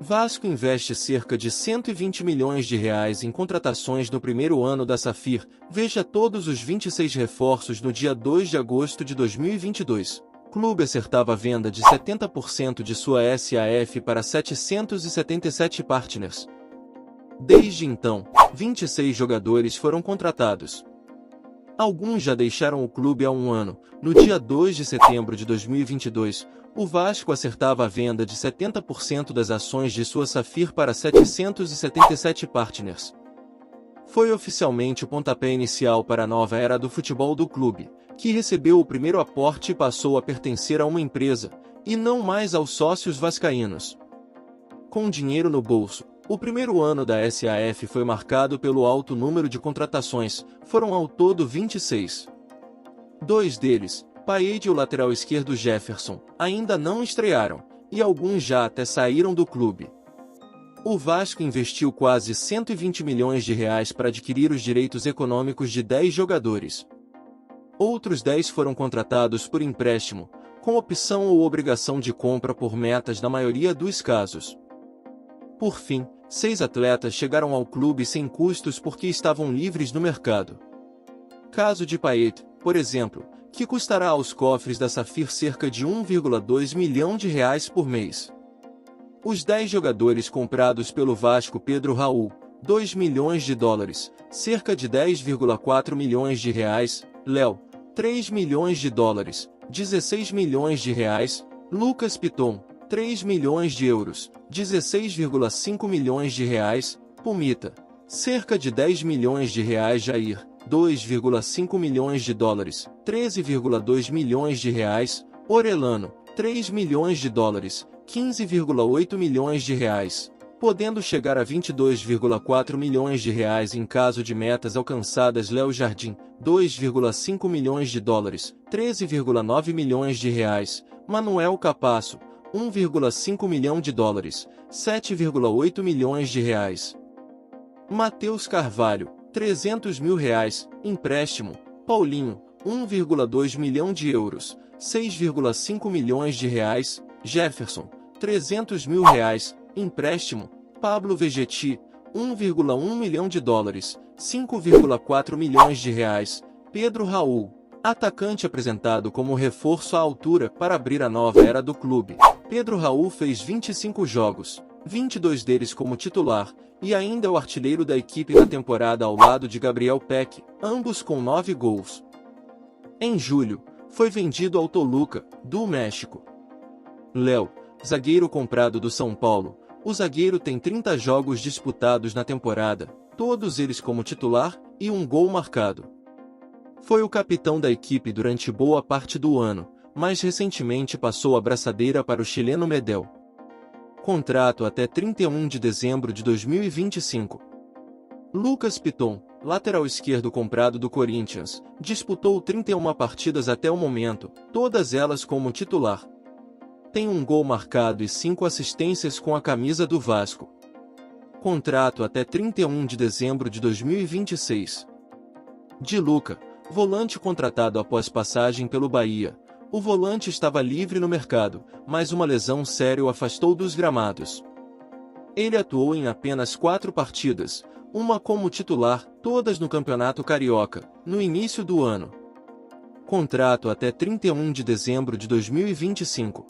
Vasco investe cerca de 120 milhões de reais em contratações no primeiro ano da SAFIR. Veja todos os 26 reforços no dia 2 de agosto de 2022. Clube acertava a venda de 70% de sua SAF para 777 partners. Desde então, 26 jogadores foram contratados. Alguns já deixaram o clube há um ano. No dia 2 de setembro de 2022, o Vasco acertava a venda de 70% das ações de sua SAFIR para 777 partners. Foi oficialmente o pontapé inicial para a nova era do futebol do clube, que recebeu o primeiro aporte e passou a pertencer a uma empresa, e não mais aos sócios vascaínos. Com dinheiro no bolso, o primeiro ano da SAF foi marcado pelo alto número de contratações, foram ao todo 26. Dois deles, Paede e o lateral esquerdo Jefferson, ainda não estrearam, e alguns já até saíram do clube. O Vasco investiu quase 120 milhões de reais para adquirir os direitos econômicos de 10 jogadores. Outros 10 foram contratados por empréstimo, com opção ou obrigação de compra por metas na maioria dos casos. Por fim, 6 atletas chegaram ao clube sem custos porque estavam livres no mercado. Caso de Paete, por exemplo, que custará aos cofres da SAFIR cerca de 1,2 milhão de reais por mês. Os 10 jogadores comprados pelo Vasco: Pedro Raul, 2 milhões de dólares, cerca de 10,4 milhões de reais, Léo, 3 milhões de dólares, 16 milhões de reais, Lucas Piton, 3 milhões de euros, 16,5 milhões de reais, Pumita, cerca de 10 milhões de reais, Jair, 2,5 milhões de dólares, 13,2 milhões de reais, Orelano, 3 milhões de dólares, 15,8 milhões de reais, podendo chegar a 22,4 milhões de reais em caso de metas alcançadas. Léo Jardim, 2,5 milhões de dólares, 13,9 milhões de reais, Manuel Capasso, 1,5 milhão de dólares, 7,8 milhões de reais. Matheus Carvalho, 300 mil reais, empréstimo, Paulinho, 1,2 milhão de euros, 6,5 milhões de reais, Jefferson, 300 mil reais, empréstimo, Pablo Vegetti, 1,1 milhão de dólares, 5,4 milhões de reais, Pedro Raul, atacante apresentado como reforço à altura para abrir a nova era do clube. Pedro Raul fez 25 jogos, 22 deles como titular, e ainda é o artilheiro da equipe na temporada ao lado de Gabriel Peck, ambos com 9 gols. Em julho, foi vendido ao Toluca, do México. Léo, zagueiro comprado do São Paulo. O zagueiro tem 30 jogos disputados na temporada, todos eles como titular, e um gol marcado. Foi o capitão da equipe durante boa parte do ano, mas recentemente passou a braçadeira para o chileno Medel. Contrato até 31 de dezembro de 2025. Lucas Piton, lateral esquerdo comprado do Corinthians, disputou 31 partidas até o momento, todas elas como titular. Tem um gol marcado e 5 assistências com a camisa do Vasco. Contrato até 31 de dezembro de 2026. Di Luca, volante contratado após passagem pelo Bahia. O volante estava livre no mercado, mas uma lesão séria o afastou dos gramados. Ele atuou em apenas 4 partidas, uma como titular, todas no Campeonato Carioca, no início do ano. Contrato até 31 de dezembro de 2025.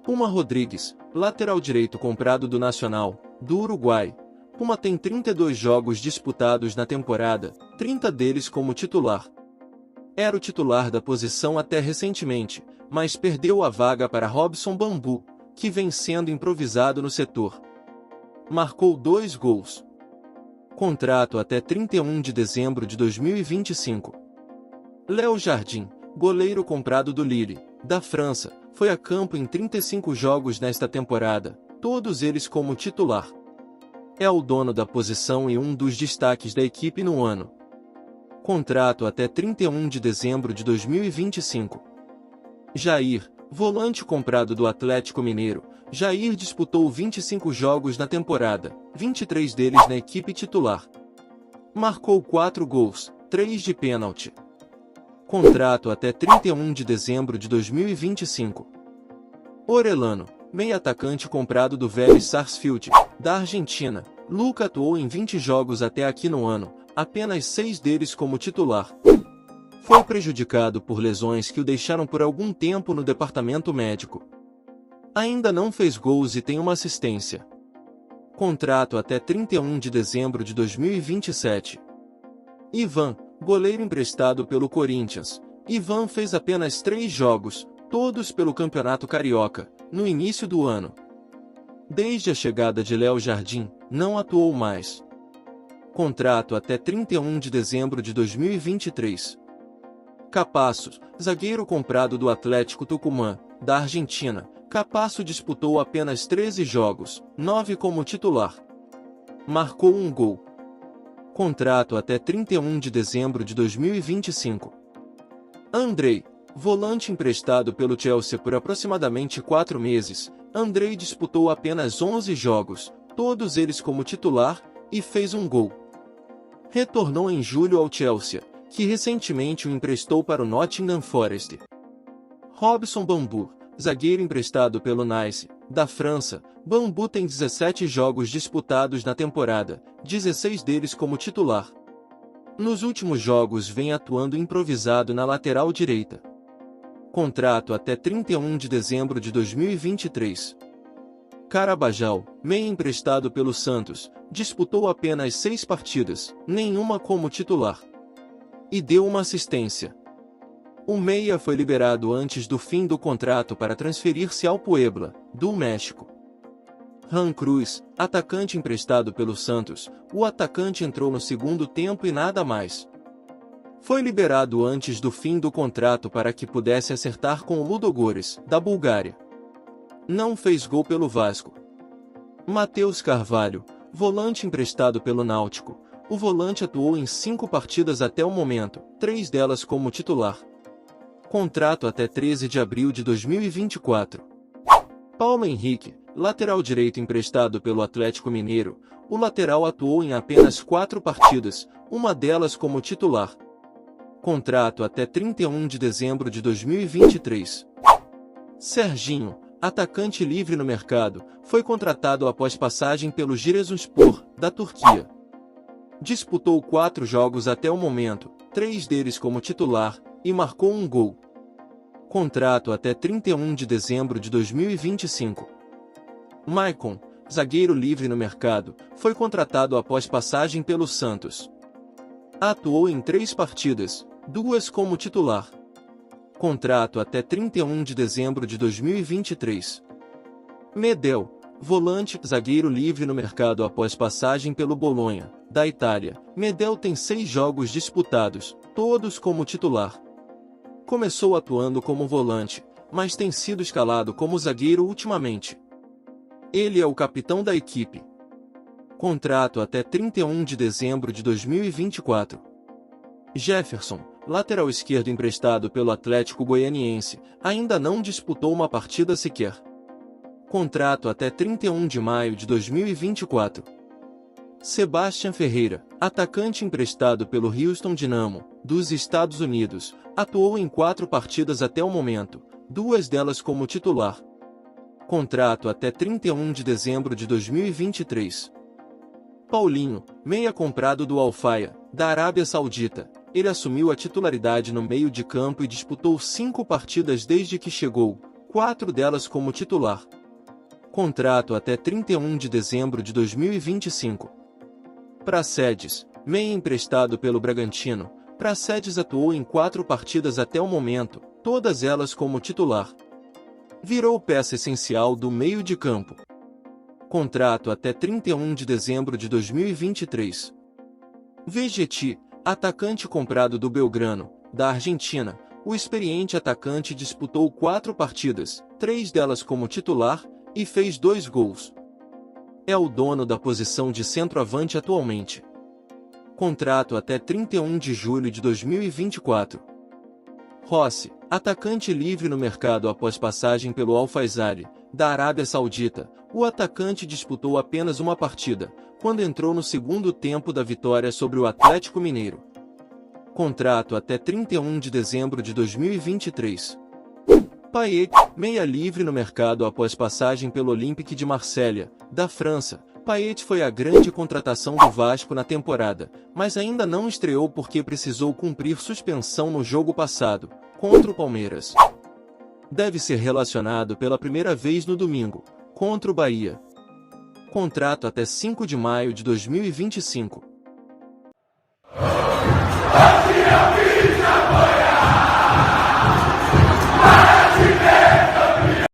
Puma Rodrigues, lateral direito comprado do Nacional, do Uruguai. Puma tem 32 jogos disputados na temporada, 30 deles como titular. Era o titular da posição até recentemente, mas perdeu a vaga para Robson Bambu, que vem sendo improvisado no setor. Marcou 2 gols. Contrato até 31 de dezembro de 2025. Léo Jardim, goleiro comprado do Lille, da França, foi a campo em 35 jogos nesta temporada, todos eles como titular. É o dono da posição e um dos destaques da equipe no ano. Contrato até 31 de dezembro de 2025. Jair, volante comprado do Atlético Mineiro. Jair disputou 25 jogos na temporada, 23 deles na equipe titular. Marcou 4 gols, 3 de pênalti. Contrato até 31 de dezembro de 2025. Orelano, meio atacante comprado do Vélez Sarsfield, da Argentina. Luca atuou em 20 jogos até aqui no ano, apenas 6 deles como titular. Foi prejudicado por lesões que o deixaram por algum tempo no departamento médico. Ainda não fez gols e tem uma assistência. Contrato até 31 de dezembro de 2027. Ivan, goleiro emprestado pelo Corinthians. Ivan fez apenas 3 jogos, todos pelo Campeonato Carioca, no início do ano. Desde a chegada de Léo Jardim, não atuou mais. Contrato até 31 de dezembro de 2023. Capasso, zagueiro comprado do Atlético Tucumã, da Argentina. Capasso disputou apenas 13 jogos, 9 como titular. Marcou um gol. Contrato até 31 de dezembro de 2025. Andrei, volante emprestado pelo Chelsea por aproximadamente 4 meses, Andrei disputou apenas 11 jogos, todos eles como titular, e fez um gol. Retornou em julho ao Chelsea, que recentemente o emprestou para o Nottingham Forest. Robson Bambu, zagueiro emprestado pelo Nice, da França. Bambu tem 17 jogos disputados na temporada, 16 deles como titular. Nos últimos jogos vem atuando improvisado na lateral direita. Contrato até 31 de dezembro de 2023. Carabajal, meia emprestado pelo Santos, disputou apenas 6 partidas, nenhuma como titular. E deu uma assistência. O meia foi liberado antes do fim do contrato para transferir-se ao Puebla, do México. Ran Cruz, atacante emprestado pelo Santos, o atacante entrou no segundo tempo e nada mais. Foi liberado antes do fim do contrato para que pudesse acertar com o Ludogorets, da Bulgária. Não fez gol pelo Vasco. Matheus Carvalho, volante emprestado pelo Náutico. O volante atuou em 5 partidas até o momento, 3 delas como titular. Contrato até 13 de abril de 2024. Paulo Henrique, lateral direito emprestado pelo Atlético Mineiro. O lateral atuou em apenas 4 partidas, uma delas como titular. Contrato até 31 de dezembro de 2023. Serginho, atacante livre no mercado, foi contratado após passagem pelo Giresunspor, da Turquia. Disputou 4 jogos até o momento, 3 deles como titular, e marcou um gol. Contrato até 31 de dezembro de 2025. Maicon, zagueiro livre no mercado, foi contratado após passagem pelo Santos. Atuou em 3 partidas, 2 como titular. Contrato até 31 de dezembro de 2023. Medel, volante, zagueiro livre no mercado após passagem pelo Bolonha, da Itália. Medel tem 6 jogos disputados, todos como titular. Começou atuando como volante, mas tem sido escalado como zagueiro ultimamente. Ele é o capitão da equipe. Contrato até 31 de dezembro de 2024. Jefferson, lateral esquerdo emprestado pelo Atlético Goianiense, ainda não disputou uma partida sequer. Contrato até 31 de maio de 2024. Sebastian Ferreira, atacante emprestado pelo Houston Dynamo, dos Estados Unidos, atuou em 4 partidas até o momento, 2 delas como titular. Contrato até 31 de dezembro de 2023. Paulinho, meia comprado do Al-Faya, da Arábia Saudita. Ele assumiu a titularidade no meio de campo e disputou 5 partidas desde que chegou, 4 delas como titular. Contrato até 31 de dezembro de 2025. Praxedes, meia emprestado pelo Bragantino. Praxedes atuou em 4 partidas até o momento, todas elas como titular. Virou peça essencial do meio de campo. Contrato até 31 de dezembro de 2023. Vegetti, atacante comprado do Belgrano, da Argentina. O experiente atacante disputou 4 partidas, 3 delas como titular, e fez 2 gols. É o dono da posição de centroavante atualmente. Contrato até 31 de julho de 2024. Rossi, atacante livre no mercado após passagem pelo Al-Faisaly, da Arábia Saudita. O atacante disputou apenas uma partida, quando entrou no segundo tempo da vitória sobre o Atlético Mineiro. Contrato até 31 de dezembro de 2023. Payet, meia livre no mercado após passagem pelo Olympique de Marselha, da França. Payet foi a grande contratação do Vasco na temporada, mas ainda não estreou porque precisou cumprir suspensão no jogo passado, contra o Palmeiras. Deve ser relacionado pela primeira vez no domingo, contra o Bahia. Contrato até 5 de maio de 2025.